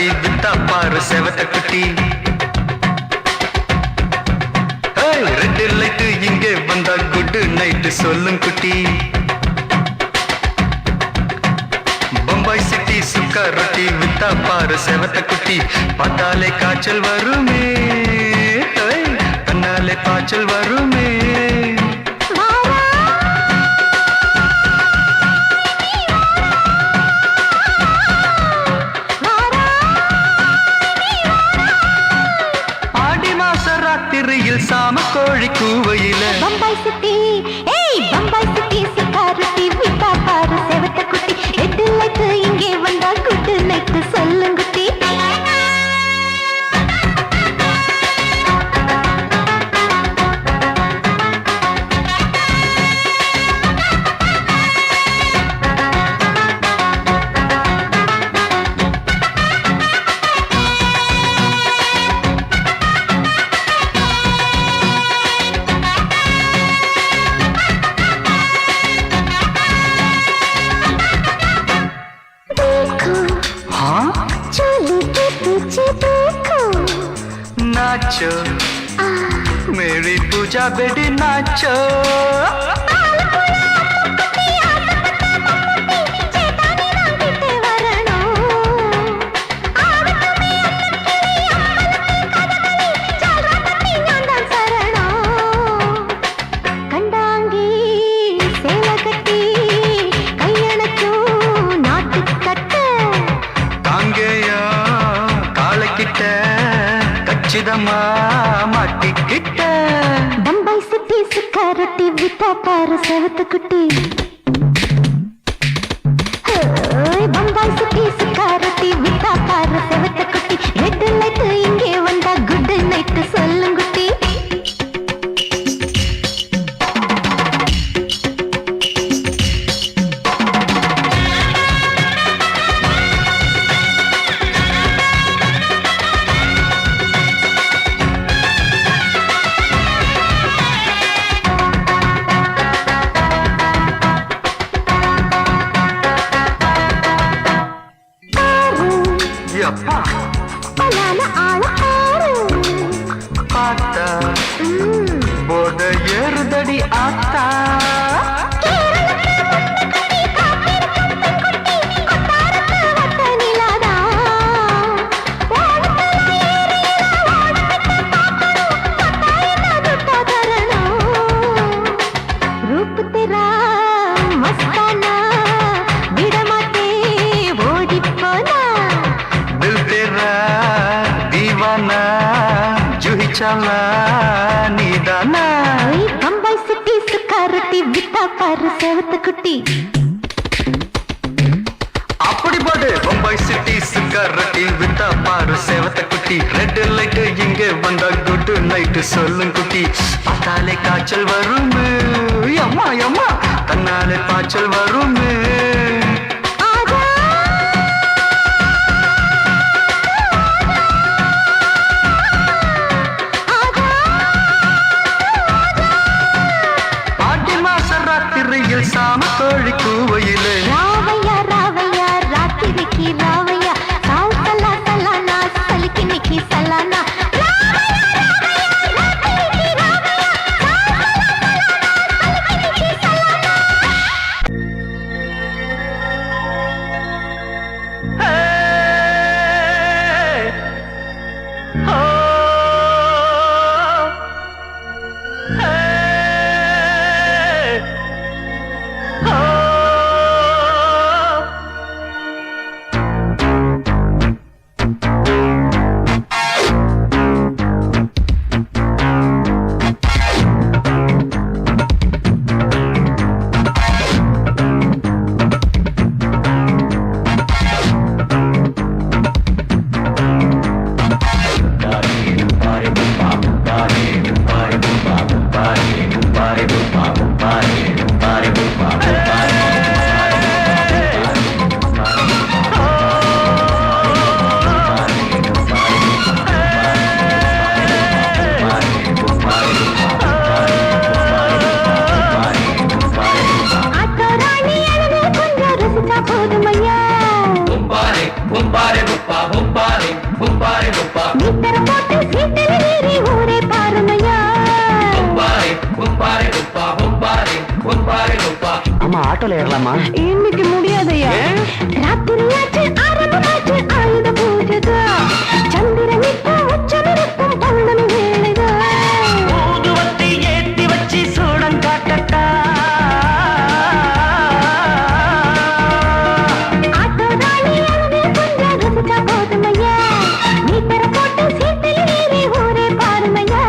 ரொட்டி வித்தா பாரு செவத்த குட்டி. ரெட் லைட்டு இங்கே வந்தா குட் நைட்டு சொல்லும் குட்டி. பம்பாய் சிட்டி சுக்கா ரொட்டி வித்தா பாரு செவத்த குட்டி. பார்த்தாலே காய்ச்சல் வருமே, தன்னாலே பாய்ச்சல் வருமே. சாம கோழி கூவையில பம்பாய் சிட்டி, ஏய் பம்பாய் சிட்டி சுக்கா ரொட்டி வித்தா பாரு செவத்த குட்டி. ரெட் லைட் இங்கே வந்தா குட் நைட் சொல்லும் குட்டி. नाचो मेरी पूजा बेटी नाचो. மாட்டிக்கிட்ட பம்பாய் சிட்டி சுக்கா ரொட்டி வித்தா பாரு செவத்த குட்டி. பம்பாய் சிட்டி சுக்கா ரொட்டி வித்தா பாரு செவத்த குட்டி. ரெட் லைட் இங்கே வந்தா குட் நைட் சொல்லும் குட்டி. பார்த்தா போட ஏறுதடி ஆத்தா. பம்பாய் சிட்டி சுக்கா ரொட்டி வித்தா பாரு செவத்த குட்டி. அப்படி போடு பம்பாய் சிட்டி சுக்கா ரொட்டி வித்தா பாரு செவத்த குட்டி. ரெட் லைட் இங்கே வந்தா குட் நைட்டு சொல்லும் குட்டி. பார்த்தாலே காய்ச்சல் வருமே, அம்மா அம்மா தன்னாலே பாய்ச்சல் வருமே. சாம கோழி கூவையிலே ராவையா ராவையா ராத்திரிக்கு ராவையா சாவு சலா சலானா சலிக்கு நிக்கி சலானா. நம்ம ஆட்டோல ஏறலாமா? இன்னைக்கு முடியாதையா? ராத்திரியாச்சு ஆரம்பமாச்சு ஆயுத பூஜைதா. சந்திரன் இப்ப உச்சமிருக்கும் பௌர்ணமி வேளைதா. ஊதுவத்தி ஏத்தி வச்சு சூடம் காட்டட்டா. ஆட்டோ ராணி அழகே கொஞ்சம் ரசிச்சா போதுமையா. மீட்டர போட்டு சீட்டில் ஏறி ஊரே பாருமையா.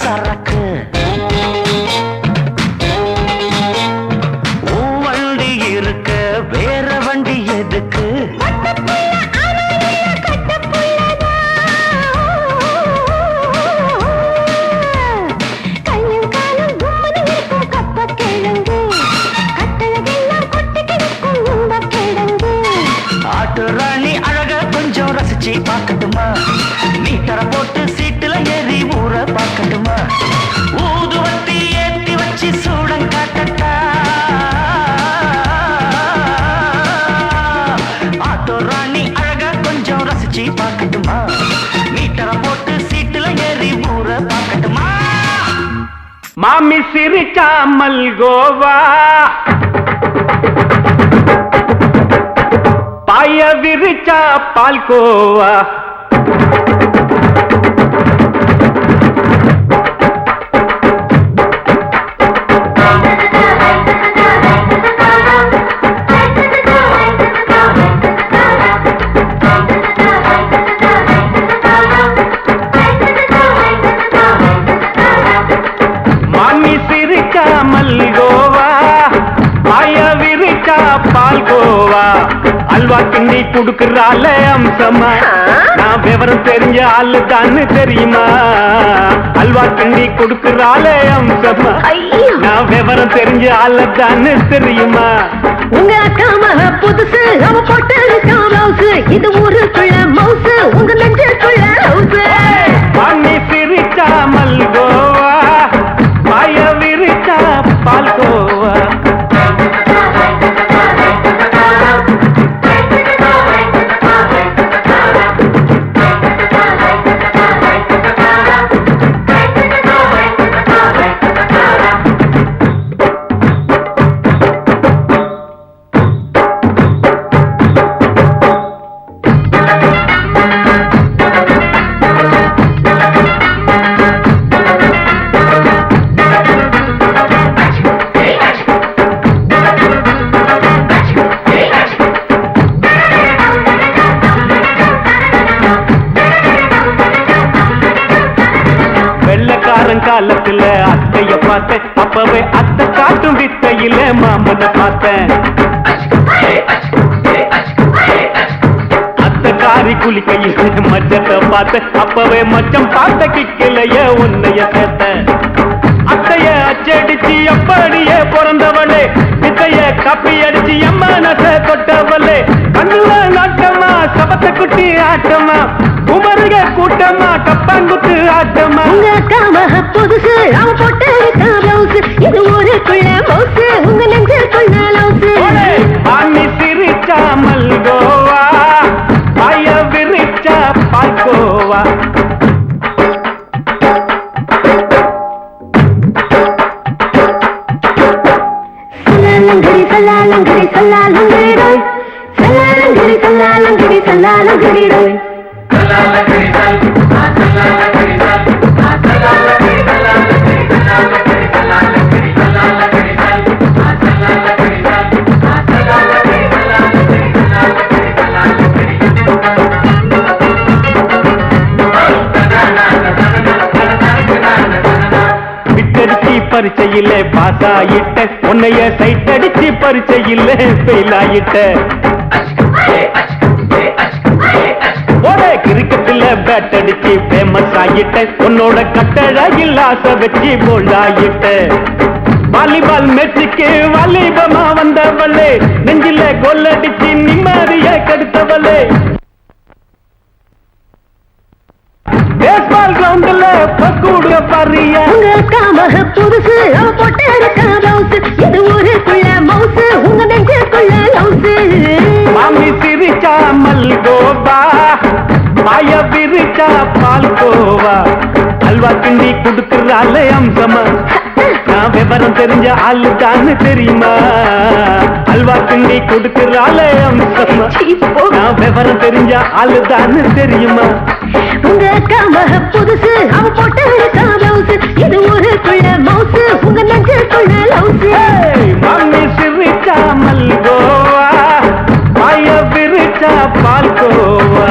சரக்கு வண்டி இருக்க வேற வண்டி எதுக்கு? ஆட்டு ராணி அழக கொஞ்சம் ரசிச்சு பார்க்கட்டுமா? மீட்டரை போட்டு சீட்டுல ஏறி ஊற பார்க்கட்டுமா? ஊதுவத்தி ஏத்தி வச்சு சூடம் காட்டட்டா. ஆட்டோ ராணி அழக கொஞ்சம் ரசிச்சு பார்க்கட்டுமா? மீட்டரை போட்டு சீட்டுல ஏறி ஊற பார்க்கட்டுமா? மாமி சிரிச்சா மல்கோவா, பாய விரிச்சா பால்கோவா, மாமி சிரிச்சா மல்கோவா, பாய விரிச்சா பால்கோவா, அல்வா கிண்டி குடுக்கறால அம்சமா, நான் விவரம் தெரிஞ்ச ஆளு தான்னு தெரியுமா? அல்வா கிண்டி குடுக்கறால அம்சமா, நான் விவரம் தெரிஞ்ச ஆளு தான்னு தெரியுமா? உங்க அக்கா மக புதுசு, அவ போட்டு பிளவுஸ், இது ஊருக்குள்ள மவுசு, உங்க நெஞ்சுக்குள்ள ஹவுஸ். மாமி சிரிச்சா மல்கோவா, பாய விரிச்சா பால்கோவா. பார்த்தேன் அப்பவே அத்தை காட்டும் வித்தையில மாமனை பார்த்தேன் அத்தை காரி குளிக்கையில் மச்சத்தை பார்த்தேன் அப்பவே மச்சம் பார்த்த கிக்கலைய உன்னைய சேர்த்தேன் அத்தைய அச்சடிச்சு அப்படியே பிறந்தவளே வித்தைய காப்பி அடிச்சு எம்மனச தொட்டவளே கண்ணுல நாட்டமா சபத்தை குட்டி ஆட்டமா குமருக கூட்டமா கப்பாங்குத்து ஆட்டமா உங்க அக்காம புதுசு அவ போட்டு பிளவுஸ் இது ஊருக்குள்ள மவுசு உங்க நெஞ்சுக்குள்ள லவுசு ஆணி சிரிச்சா மல்கோவா பாய விரிச்சா பால்கோவா சல்லாலங்கடி சல்லாலங்கடி ரோய் சல்லாலங்கடி சல்லாலங்கடி சல்லாலங்கடி ரோய் சல்லாலங்கடி சல்லாலங்கடி சல்லாலங்கடி பரிச்சையில பாஸ் ஆயிட்ட உன்னைய சைட் அடிச்சு பரிச்சையில ஃபெயில் ஆயிட்ட ஒரே கிரிக்கெட்ல பேட் அடிச்சு ஃபேமஸ் ஆயிட்ட உன்னோட கட்டழகில் ஆசை வச்சு போல்ட் ஆயிட்ட வாலிபால் மேட்சுக்கு வாலிபமா வந்தவளே நெஞ்சில கோல் அடிச்சு நிம்மதிய கெடுத்தவளே பேஸ்பால் கிரவுண்ட்ல பக்கூடுக பாரியா உங்க காமக புதுசு அவ போட்டு பிளவுஸ் இது ஊருக்குள்ள மவுசு உங்க நெஞ்சுக்குள்ள லவுசு மாமி சிரிச்சா மல்கோவா பாய விரிச்சா பால்கோவா அல்வா கிண்டி குடுக்கறால அம்சமா நான் விவரம் தெரிஞ்ச ஆளு தான் தெரியுமா அல்வா கிண்டி குடுக்கறால அம்சமா நான் விவரம் தெரிஞ்ச ஆளு தான் தெரியுமா உங்க காமக புதுசு அவ போட்டு பிளவுஸ் இது ஊருக்குள்ள மவுசு உங்க நெஞ்சுக்குள்ள லவுசு மாமி சிரிச்சா மல்கோவா பாய விரிச்சா பால்கோவா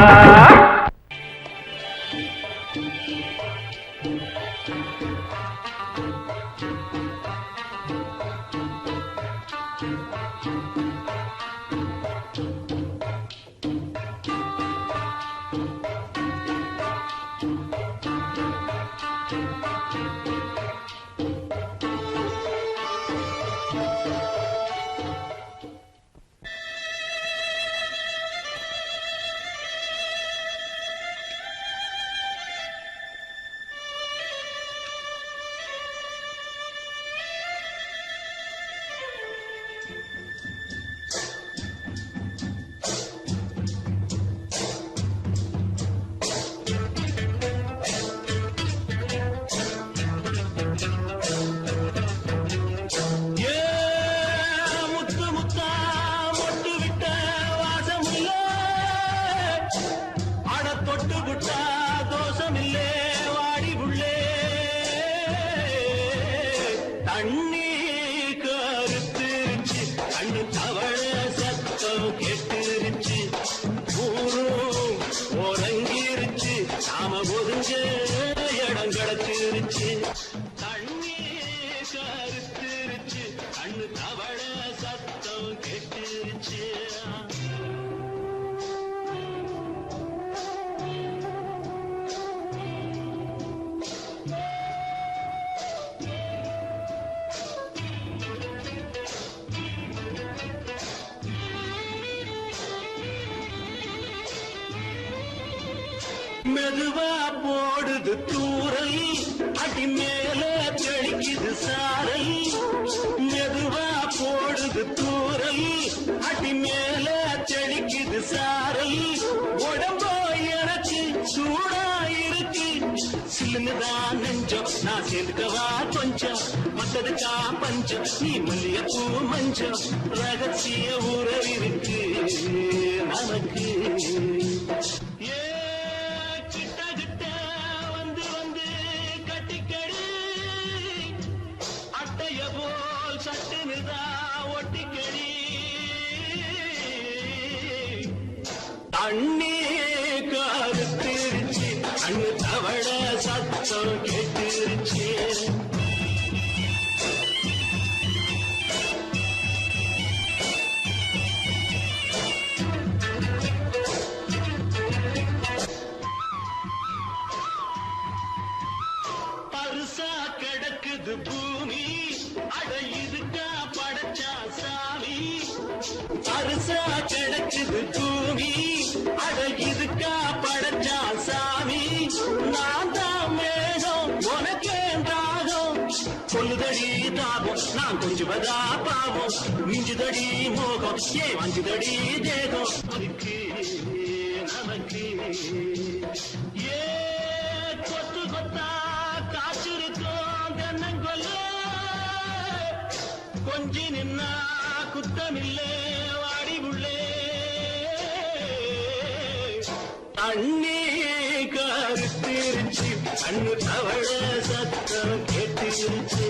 மெதுவா போடுது தூரல் அடி மேல தெளிக்குது சாரல் மெதுவா போடுது தூரல் அடி மேல தெளிக்குது சாரல் உடம்போ எனக்கு சூடா இருக்கு சில்லுதான் நெஞ்சம் நான் சேர்க்கவா கொஞ்சம் மத்ததுக்கா பஞ்சம் நீ மல்லிகைப்பூ மஞ்சம் ரகசிய உறவிருக்கு நமக்கு அண்ணே கருத்திருச்சு அண்ணு தவள சத்தம் கேட்டுருச்சு கிடக்குது பூமி அட இதுக்கா படைச்சா சாமி அரிசா கிடக்குது பூமி அட இதுக்கா படைச்சா சாமி நான் தான் மேகம் உனக்கே தாகம் சொல்லுதடி தாபம் நான் கொஞ்சுவதா பாவம் மிஞ்சுதடி மோகம் ஏ வஞ்சுதடி தேகம் அதுக்கு நமக்கு ஏ கொத்து கொத்தா காய்ச்சிருக்கோம் தென்னங்கொல்ல கொஞ்சி நின்னா குத்தமில்லே வாடி உள்ளே அண்ணே கருத்திருச்சு கண்ணு தவழ சத்தம் கேட்டிருச்சு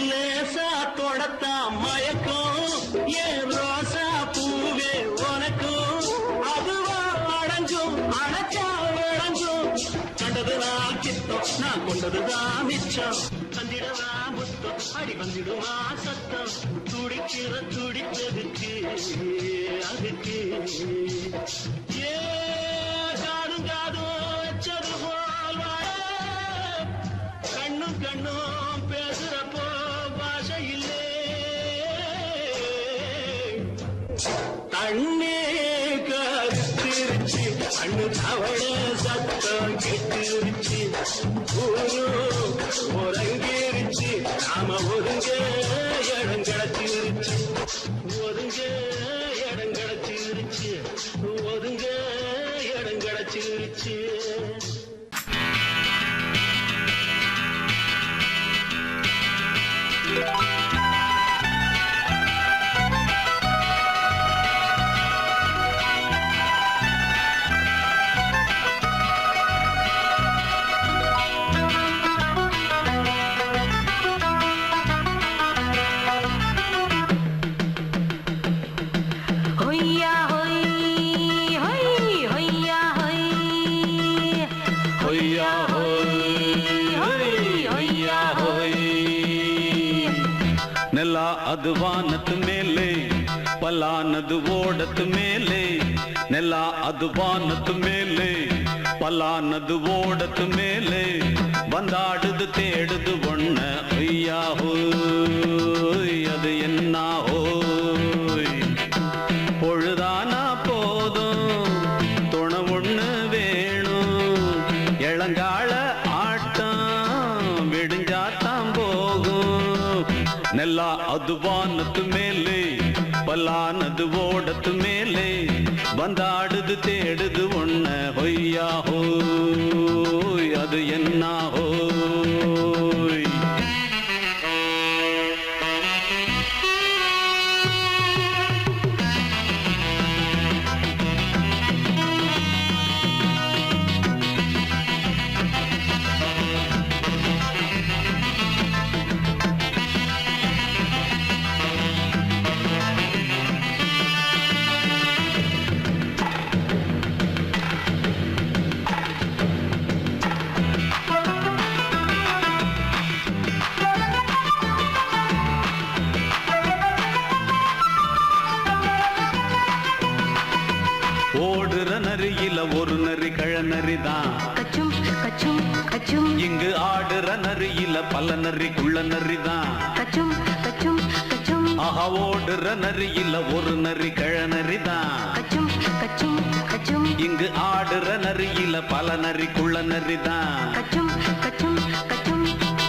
லேசா தொடத்தா மயக்கும் ஏன் ரோசா பூவே உனக்கும் அதுவா அடங்கும் அணைச்சா விளங்கும் கண்டது நான் கித்தம் நான் கொண்டதுதான் மிச்சம் தந்திடவா முத்தம் அடி வந்திடுமா சத்தம் துடிக்கிற துடித்ததுக்கு அதுக்கு ஏ காதும் காதும் வச்சது போல் வாழ கண்ணும் கண்ணும் பேசுறப்போ பாஷை இல்லே தண்ணே கருத்திருச்சு கண்ணு தவழ சத்தம் கெட்டிருச்சு ஒருங்கிருச்சு நாம ஒருங்க இடம் கிடச்சிருச்சு ஒருங்க இடம் கிடச்சிருச்சு ஒருங்க இடம் கிடச்சிருச்சு ನೆಲ ಅದು ವಾನದ ಮೇಲೆ ಪಲಾನದು ಓಡದ ಮೇಲೆ ನೆಲ ಅದು ವಾನದ ಮೇಲೆ ಪಲಾನದು ಓಡದ ಮೇಲೆ ಬಂದಾಡುದು தேடுது ஒண்ண ஐயா ஹோய் அது என்ன ஹோய் பொழுதானா போதும் துணை ஒண்ணு வேணும் இளங்கால ஆட்டம் விடிஞ்சாத்தான் போகும் ನೆಲ ಅದು ವಾನದ ಮೇಲೆ ಪಲಾನದು ಓಡದ ಮೇಲೆ ಬಂದಾಡುದು தேடுது ஒண்ண ಹೊಯ್ಯಾ ಹೋಯ್ ಅದು என்ன ಹೋಯ್ ஓடுற நரியில ஒரு நரி கழநரிதான் கச்சும் கச்சும் கச்சும் இங்கு ஆடுற நரியில பல நரி குள்ள நரிதான் கச்சும் கச்சும் கச்சும் ஆஹா ஓடுற நரியில ஒரு நரி கழநரிதான் கச்சும் கச்சும் கச்சும் இங்கு ஆடுற நரியில பல நரி குள்ள நரிதான் கச்சும் கச்சும் கச்சும்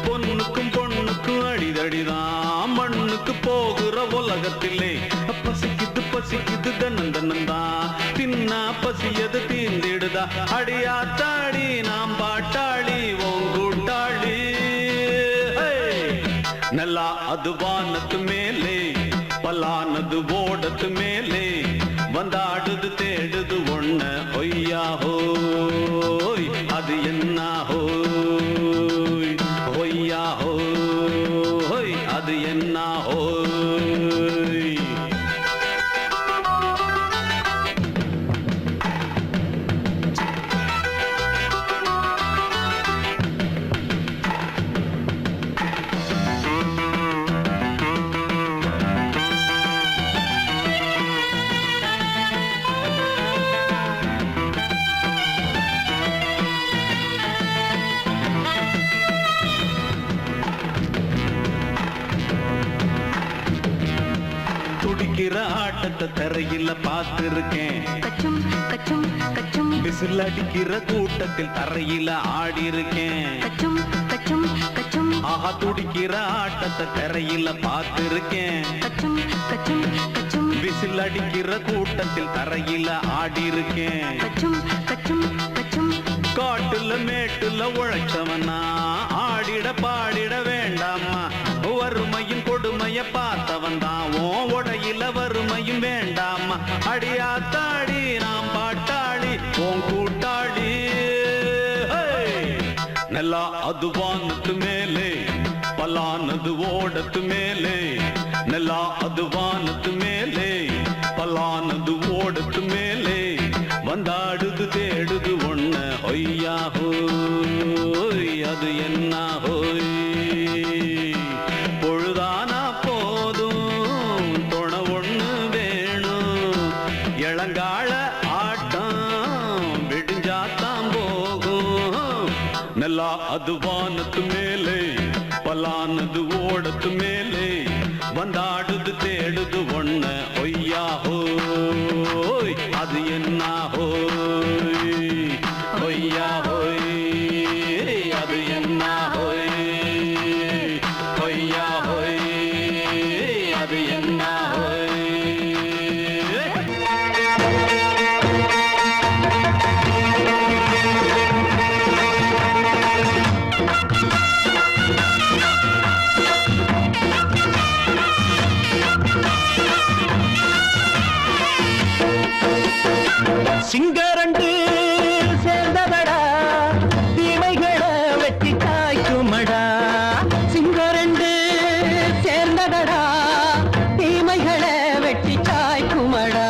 பொண்ணுக்கும் பொண்ணுக்கும் அடிதடிதான் மண்ணுக்கு போகிற உலகத்திலே பசிக்குது பசிக்குது தன்னந்தனந்தான் தின்னா பசியது தீர்ந்திடுதா அடியாத்தாடி நாம் பாட்டாளி ஓங்கூட்டாளி ನೆಲ ಅದು ವಾನದ ಮೇಲೆ ಪಲಾನದು ಓಡದ ಮೇಲೆ ಬಂದಾಡುದು தேடுது ஒண்ண ಹೊಯ್ಯಾ ಹೋಯ್ ಅದು என்ன ಹೋಯ್ ಹೊಯ್ಯಾ ಹೋಯ್ ಅದು என்ன ಹೋಯ್ துடிக்கிற ஆட்டத்தை தரையில பார்த்திருக்கேன். கச்சும் கச்சும் கச்சும் விசில் அடிக்கிற கூட்டத்தில் தரையில ஆடி இருக்கேன். கச்சும் கச்சும் கச்சும் ஆஹா துடிக்கிற ஆட்டத்தை தரையில பார்த்திருக்கேன். கச்சும் கச்சும் கச்சும் விசில் அடிக்கிற கூட்டத்தில் தரையில ஆடி இருக்கேன். கச்சும் கச்சும் கச்சும் காட்டுல மேட்டுல உழைச்சவனா ஆடிட பாடிட வேண்டாமா. வறுமையும் கொடுமைய பார்த்தவன் தான் உன் உடையில வறுமையும் வேண்டாமா. அடியாத்தாடி நாம் பாட்டாளி உன் கூட்டாளி. நல்லா அது வானத்து மேலே பலானது ஓடத்து மேலே. நல்லா அது வானத்து மேலே பலானது ஓடத்து மேலே. வந்தாடுது தேடுது ஒண்ண ஒய்யா ஹோய் அது என்ன ஹோய். பொழுதானா போதும் துணை ஒண்ணு வேணும். இளங்கால ஆட்டம் விடிஞ்சாத்தான் போகும். நல்லா அது வானத்து மேலே பலானது ஓடத்து மேலே. வந்தாடுது தேடுது ஒண்ண ஒய்யா ஹோய் அது என்ன ஹோய். ஒய்யா ஹோய் அது என்ன ஹோய். ஒய்யா ஹோய் அது என்ன ஹோய். சிங்கரண்டு சேர்ந்ததடா தீமைகளை வெட்டி காய்க்குமடா. சிங்கரண்டு சேர்ந்ததடா தீமைகளை வெட்டி காய்க்குமடா.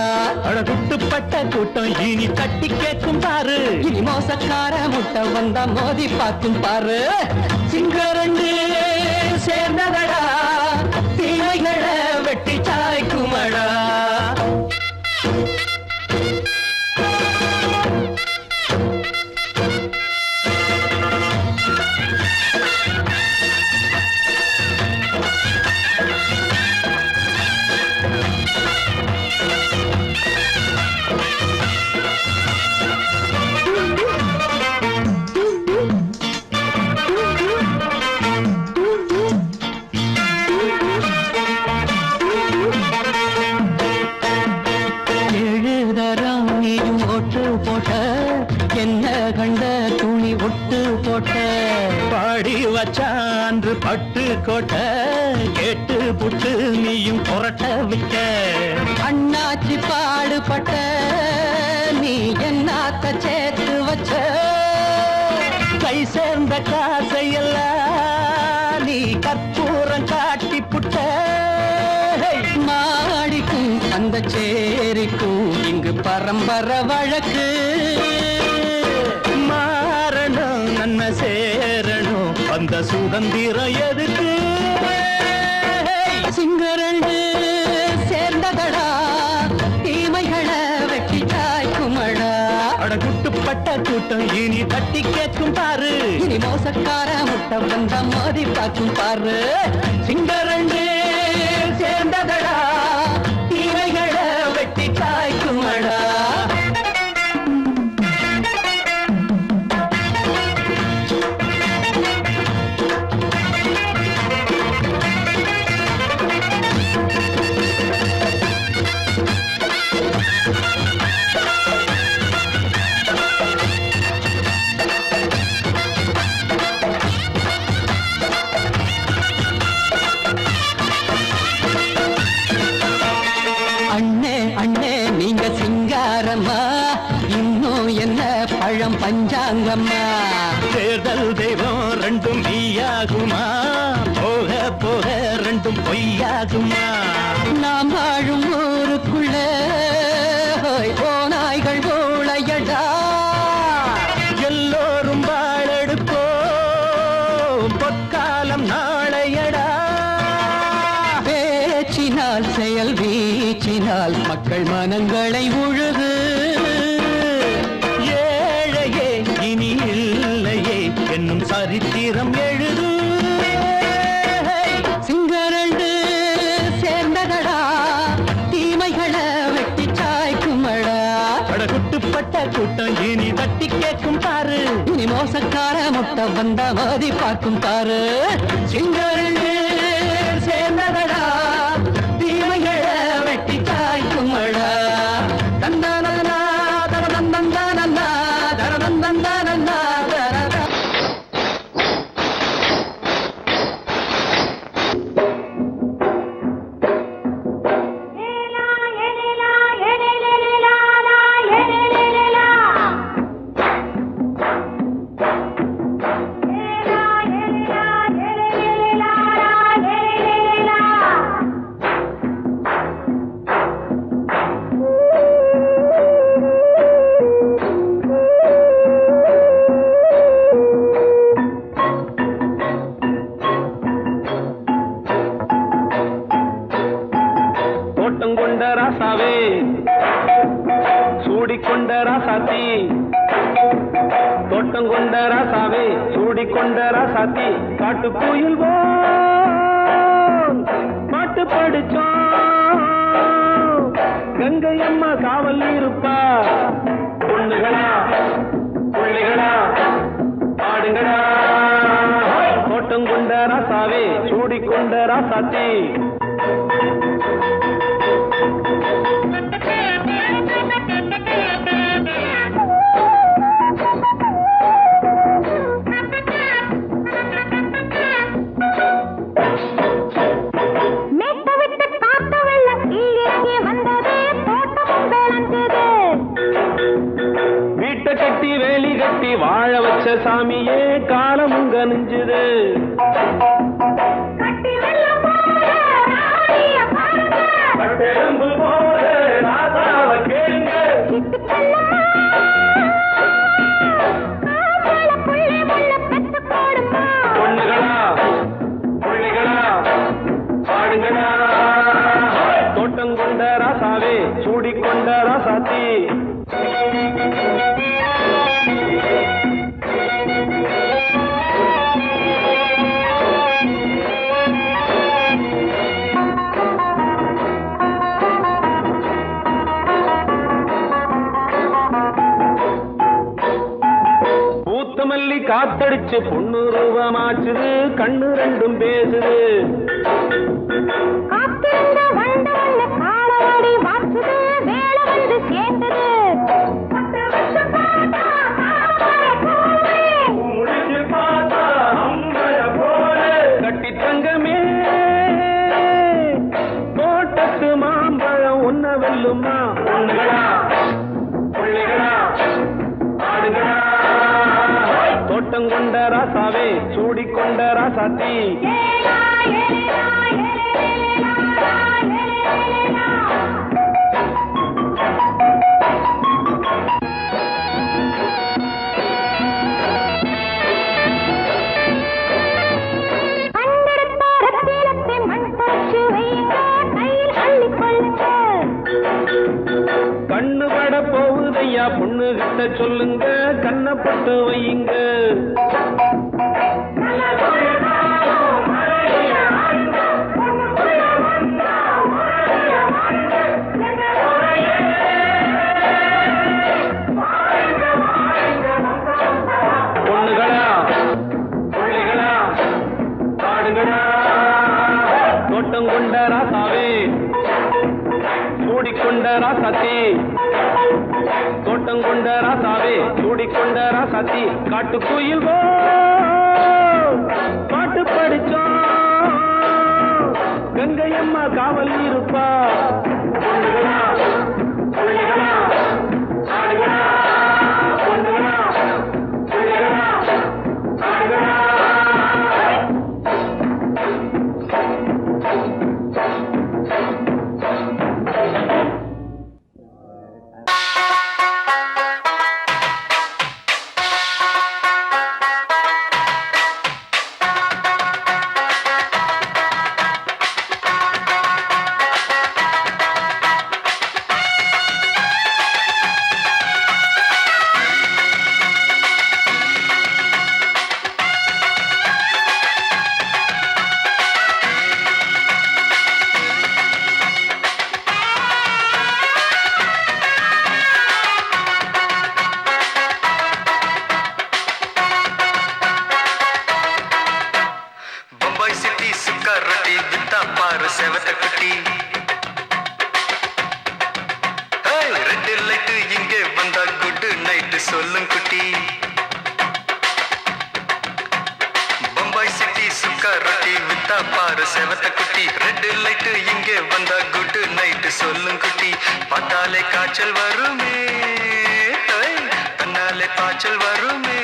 அழகுட்டுப்பட்ட கூட்டம் இனி தட்டி கேட்கும் பாரு. இனி மோசக்கார முட்டை வந்தா மோதி பார்க்கும் பாரு. சிங்கரண்டு சேர்ந்ததடா தீமைகளை வெட்டி காய்க்குமடா. எழுதரம் நீயும் ஒட்டு போட்ட என்ன கண்ட துணி ஒட்டு போட்ட. பாடி வச்சான்று பட்டு கோட்ட கேட்டு புட்டு நீயும் புரட்ட விட்ட. அண்ணாச்சி பாடுபட்ட நீ என்னாத்த சேர்த்து வச்ச. கை சேர்ந்த காசையெல்லாம் நீ கற்பூரம் காட்டி புட்ட. மாடிக்கும் அந்த சேரிக்கும் இங்கு பரம்பரை வழக்கு. மாறணும் நன்மை சேரணும் அந்த சுதந்திரம் எதுக்கு. சிங்கரண்டு சேர்ந்ததடா தீமைகளை வெட்டி காய்க்குமடா. அடகுட்டுப்பட்ட கூட்டம் இனி தட்டி கேட்கும் பாரு. இனி மோசக்கார முட்டை வந்தா மோதி பார்க்கும் பாரு. சிங்கரண்டு சேர்ந்ததடா தீமைகளை வெட்டி காய்க்குமடா. அண்ணே அண்ணே நீங்க சிங்காரம்மா இன்னும் என்ன பழம் பஞ்சாங்கம்மா. தேர்தல் தெய்வம் ரெண்டும் மெய்யாகுமா போக போக ரெண்டும் பொய்யாகுமா. நாம் வாழும் ஊருக்குள்ள ஓநாய்கள் ஊழையடா. எல்லோரும் வாழெடுப்போ பொற்காலம் நாளையடா. பேச்சினால் செயல் வீச்சினால் மக்கள் மனங்களை உழுது. ஏழையே இனி இல்லையே என்னும் சரித்திரம் எழுது. சிங்கரண்டு சேர்ந்ததடா கூட்டம் இனி தட்டி கேட்கும் பாரு இனி மோசக்கார முட்டை வந்த மோதி பார்க்கும் பாரு சிங்கர்கள் சேர்ந்ததடா தீமைகள வெட்டி காய்க்குமடா தந்தானா தரதந்தந்தானா தரதந்தந்தானா தோட்டம் கொண்ட ராசாவே சூடிக்கொண்ட ராசாத்தி தோட்டம் கொண்ட ராசாவே சூடிக்கொண்ட ராசாத்தி காட்டு கோயில் பாட்டு படிச்சோம் கங்கை அம்மா காவல் இருப்பா பொண்ணுகளா பிள்ளைகளா ஆடுங்களா தோட்டம் கொண்ட ராசாவே சூடிக்கொண்ட ராசாத்தி வீட்டை கட்டி வேலி கட்டி வாழ வச்ச சாமியே காலமும் கனிஞ்சுது கட்டெலும்பு போல ராசாவை கேளுங்க பொண்ணுகளா பிள்ளைகளா பாடுங்களா தோட்டம் கொண்ட ராசாவே சூடிக்கொண்ட ராசாத்தி பூத்தமல்லி காத்தடிச்சு பொண்ணு ரூபமாச்சுது கண்ணு ரெண்டும் பேசுது கட்டி தங்கமே தோட்டத்து மாம்பழம் ஒன்ன வெல்லுமா பொண்ணுகளா பிள்ளைகளா ஆடுகளா தோட்டம் கொண்ட ராசாவே சூடிக்கொண்ட ராசாத்தி கண்ணு பட போகுதையா பொண்ணு கிட்ட சொல்லுங்க கண்ணப்பட்டு வையுங்க பொண்ணுகளா பிள்ளைகளா பாடுங்களா தோட்டம் கொண்ட ராசாவே சூடிக்கொண்ட ராசாத்தி தோட்டம் கொண்ட ராசாவே சூடிக்கொண்ட ராசாத்தி காட்டு கோயில் பாட்டு படிச்சோம் கங்கை அம்மா காவல் இருப்பா பொண்ணுகளா பிள்ளைகளா ஆடுகளா பொண்ணுகளா பிள்ளைகளா ஆடுகளா சொல்லும் குட்டி பம்பாய் சிட்டி சுக்கா ரொட்டி வித்தா பாரு செவத்த குட்டி ரெட் லைட் இங்கே வந்தா குட் நைட் சொல்லும் குட்டி பார்த்தாலே காய்ச்சல் வருமே தன்னாலே பாய்ச்சல் வருமே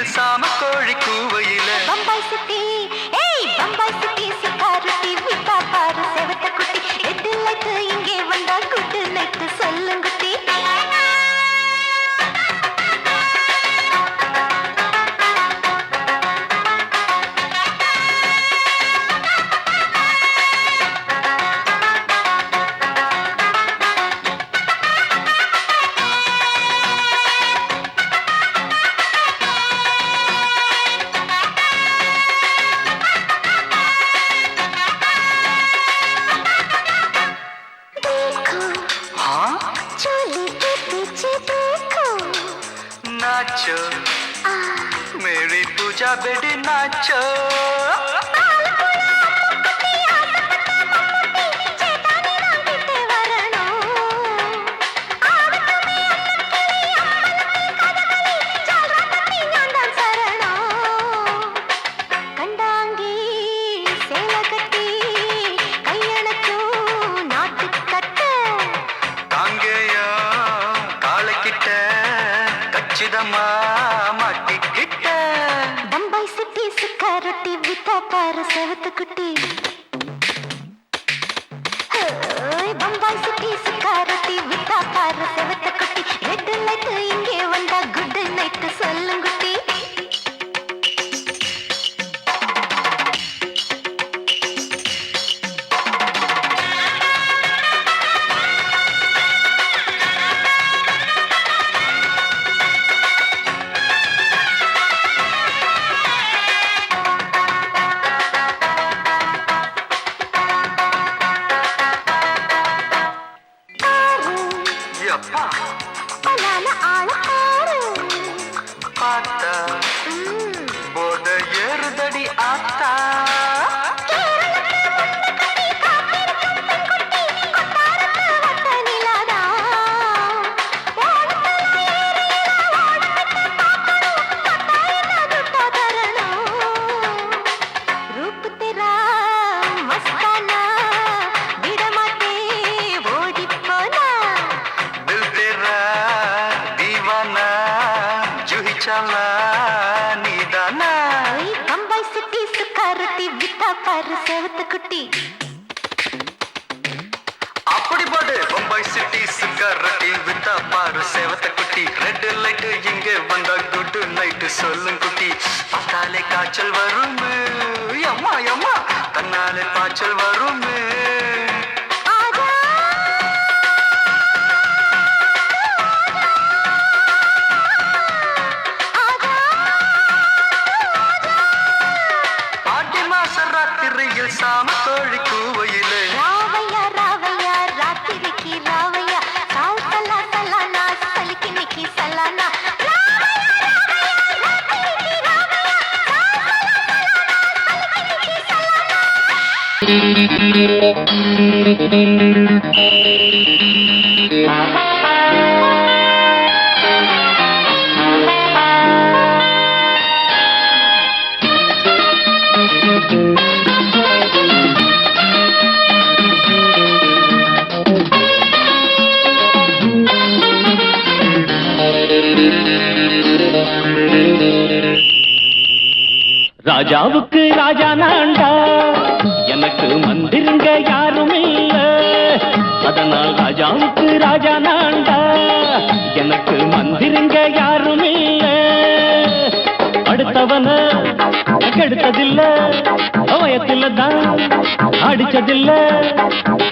சாம கோழி கூவையில பம்பாய் சிட்டி ஏய் பம்பாய் சிட்டி சிக்காரட்டி விட்டா பாரு செவத்த குட்டி ரெட் லைட் இங்கே வந்தா குட் நைட் சொல்லும் குட்டி नाचो मेरी पूजा बेटी नाचो பம்பாய் சிட்டி சிக்காரட்டி வித்தா பாரு செவத்த குட்டி பம்பாய் சிட்டி சிக்காரட்டி வித்தா பாரு செவத்த குட்டி ரெட் லைட் இங்கே வந்தா குட் நைட் சொல்லும் குட்டி போத ஏறுதடி ஆத்தா பம்பாய் சிட்டி சுக்காரட்டி வித்தா பாரு செவத்த குட்டி அப்படி போடு பம்பாய் சிட்டி சுக்காரட்டி வித்தா பாரு செவத்த குட்டி ரெட் லைட் இங்கே வந்தா குட் நைட் சொல்லும் குட்டி பார்த்தாலே காய்ச்சல் வருமே அம்மா அம்மா தன்னாலே பாய்ச்சல் வருமே சாம கோழி கூவையிலே ராவையா ராவையா ராத்திரிக்கு ராவையா சால் சலா சலானா சலிக்கு நிக்கி சலானா ராஜாவுக்கு ராஜா நான்டா எனக்கு மந்திருங்க யாரும் இல்ல அதனால் ராஜாவுக்கு ராஜா நான்டா எனக்கு மந்திருங்க யாரும் இல்ல அடுத்தவன கெடுத்ததில்ல வயத்துல தான் அடிச்சதில்ல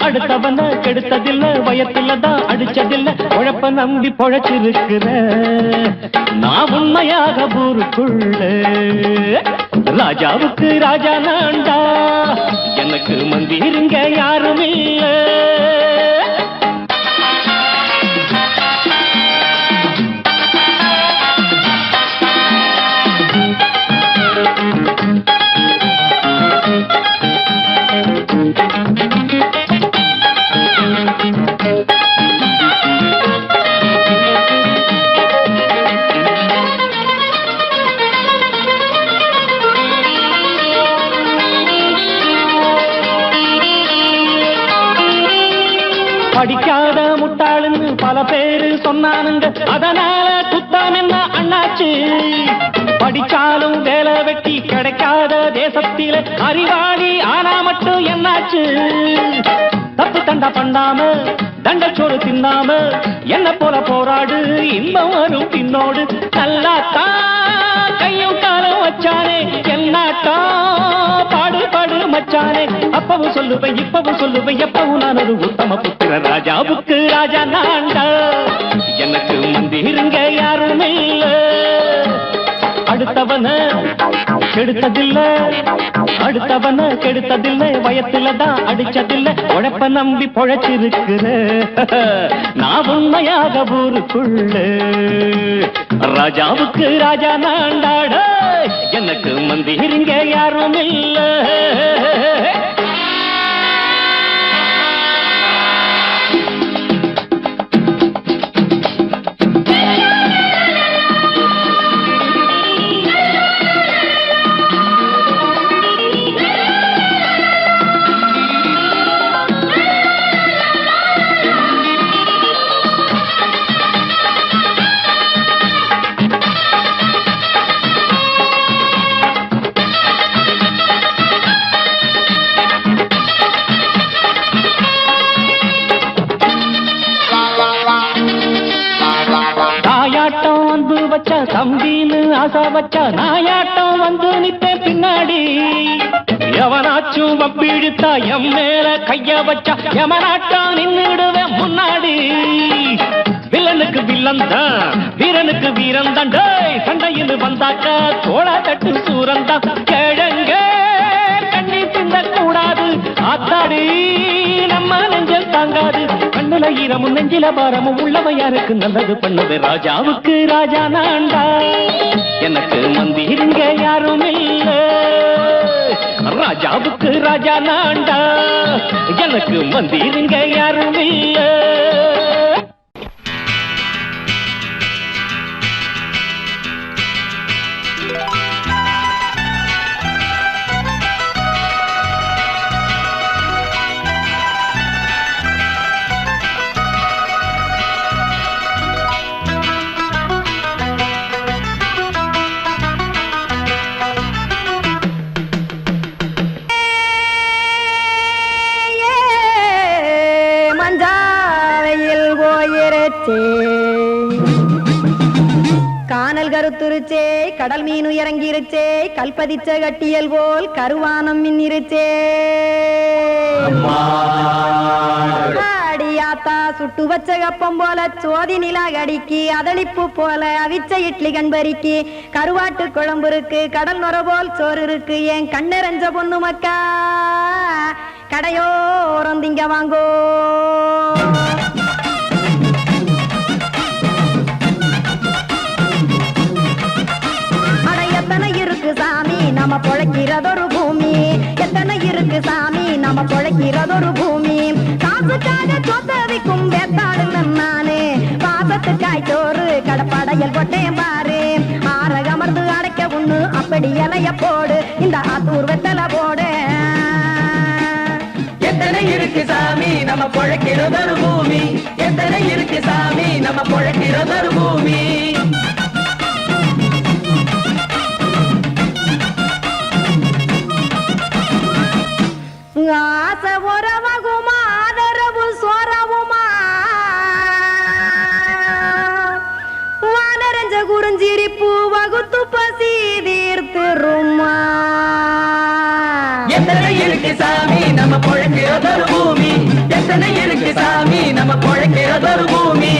அடுத்தவன கெடுத்ததில்ல வயத்துல தான் அடிச்சதில்ல உழப்ப நம்பி பொழைச்சிருக்கிற நான் உண்மையாக ஊருக்குள்ள ராஜாவுக்கு ராஜா நான்டா எனக்கு மந்திருங்க யாரும் இல்ல பல பேரு சொன்னானுங்க அதனால குத்தம் என்ன அண்ணாச்சு படிச்சாலும் வேலை வெட்டி கிடைக்காத தேசத்தில அறிவாளி ஆனா மட்டும் என்னாச்சு தப்பு தண்டா பண்ணாம தண்டச்சோறு தின்னாம என்ன போல போராடு இன்பம் வரும் பின்னோடு நல்லாத்தான் கையும் காலம் வச்சானே என்னாட்டா பாடு பாடு மச்சானே அப்பவும் சொல்லுவேன் இப்பவும் சொல்லுவேன் எப்பவும் நான் ஒரு உத்தம புத்திர ராஜாவுக்கு ராஜா நான்டா எனக்கு மந்திருங்க யாருமே இல்ல அடுத்தவன கெடுத்ததில்ல அடுத்தவன கெடுத்ததில்ல வயத்துலதான் அடிச்சதில்ல உழைப்ப நம்பி பொழைச்சிருக்கிற நான் உண்மையாக ஊருக்குள்ள ராஜாவுக்கு ராஜா நாண்டாட எனக்கு மந்திரிங்க யாரும் இல்ல தம்பின்னு ஆசா வச்சா நாயாட்டம் வந்து நிப்பேன் பின்னாடி எவனாச்சும் வப்பிழுத்தா எம் மேல கைய வச்சா எவனாட்டம் நின்னுடுவேன் முன்னாடி வில்லனுக்கு வில்லன் தான் வீரனுக்கு வீரன் தான் சண்டையில் வந்தாக்கா தோளா தட்டு சூரன் தான் கிழங்க கண்ணி திந்த கூடாது ஆத்தாடி நம்ம நெஞ்சல் தாங்காது கண்ணுல ஈரமும் நெஞ்சில பாரமும் உள்ளவ யாருக்கு நல்லது பண்ணது ராஜாவுக்கு ராஜா நான்டா எனக்கு மந்திருங்க யாரும் இல்ல ராஜாவுக்கு ராஜா நான்டா எனக்கு மந்திருங்க யாரும் இல்ல கானல் கருத்துருச்சே கடல் மீன் இறங்கிருச்சே கல்பதிச்ச கட்டியல் போல் கருவானம் மின்னிருச்சே அடியாத்தா சுட்டு வச்ச கப்பம் போல சோதி நிலா கடிக்கு அதளிப்பு போல அவிச்ச இட்லி கண்பறிக்கு கருவாட்டு குழம்பு இருக்கு கடல் நுர போல் சோறு இருக்கு என் கண்ணெரஞ்ச பொண்ணு மக்கா கடையோரம் திங்க வாங்கோ சாமி நம்ம பொழைக்கிறதொரு பூமி எத்தனை இருக்கு சாமி நம்ம பொழைக்கிறதொரு பூமி காசுக்காக சொத்தவிக்கும் வேத்தாடு நானே பாசத்துக்காய் சோறு கடப்படையல் போட்டேன் பாரு ஆரகமர்ந்து அடைக்க ஒண்ணு அப்படி இலைய போடு இந்த ஆத்தூர் வெத்தலை போடு எத்தனை இருக்கு சாமி நம்ம பொழைக்கிறதொரு பூமி எத்தனை இருக்கு சாமி நம்ம பொழைக்கிறதொரு பூமி ஆசை உறவகுமா ஆதரவு சோறவுமா வானரஞ்ச குறிஞ்சிரிப்பு வகுத்து பசி தீர்த்துருமா எத்தனை இருக்கு சாமி நம்ம பொழைக்கிறதொரு பூமி எத்தனை இருக்கு சாமி நம்ம பொழைக்கிறதொரு பூமி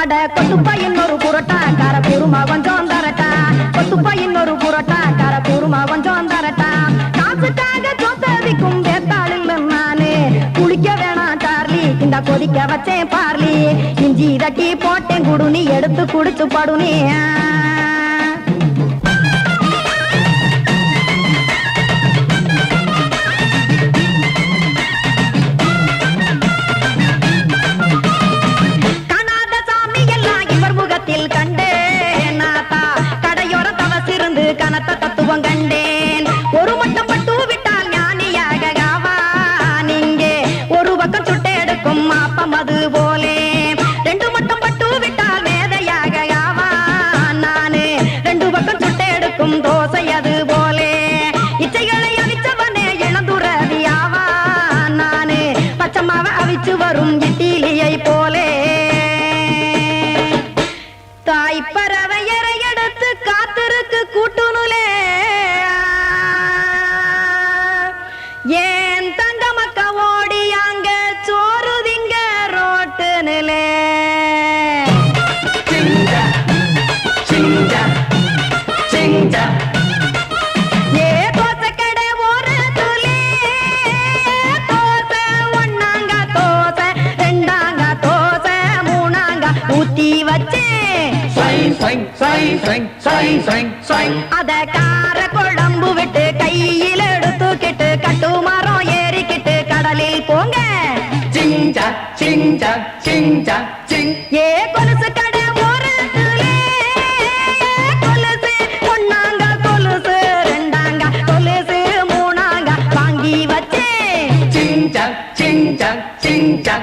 அட கொத்துப்பா இன்னொரு புரட்டா கார குருமா கொஞ்சம் தரட்டா கொத்துப்பா இன்னொரு புரட்டா கார குருமா கொஞ்சம் தரட்டா காசுக்காக சொத்தவிக்கும் வேத்தாளில் நானு குளிக்க வேணாம் சார்லி இந்த கொதிக்க வச்சேன் பார்லி இஞ்சி தட்டி போட்டேன் குடுனி எடுத்து குடிச்சு படுனி கண்டேன் ஒரு மட்டும் பட்டு விட்டால் ஞானியாக பக்கம் சுட்டை எடுக்கும் மாப்பம் அது போலே ரெண்டு மட்டும் பட்டு விட்டால் மேதையாக ஆவான் நானு ரெண்டு பக்கம் சுட்டை எடுக்கும் தோசை அது போலே இச்சைகளை அவிச்சவனே இளந்துறவி ஆவான் நானு பச்சமாவ அவிச்சு வரும் இட்டிலியை போலே தாய் பறவையரை எடுத்து காத்திருக்கு கூட்டுனுலே ஏன் தங்க மக்க ஓடி அங்க சோறுதிங்க ரோட்டு நிலே சிங்கா சிங்கா சிங்கா ஏ தோசை கடை ஒரு துளி தோசை ஒன்னாங்க தோசை ரெண்டாங்க தோசை மூணாங்க ஊத்தி வச்சே சைன் சைன் சைன் சைன் சைன் சைன் சைன் அத கார குழம்பு விட்டு கையில் எடுத்துக்கிட்டு கட்டு மரம் ஏறிக்கிட்டு கடலில் போங்க சிங்கா சிங்கா சிங்கா சிங் ஏ கொலுசு கடை ஒரு துளி கொலுசு ஒன்னாங்க கொலுசு ரெண்டாங்க கொலுசு மூணாங்க வாங்கி வச்சே சிங்கா சிங்கா சிங்கா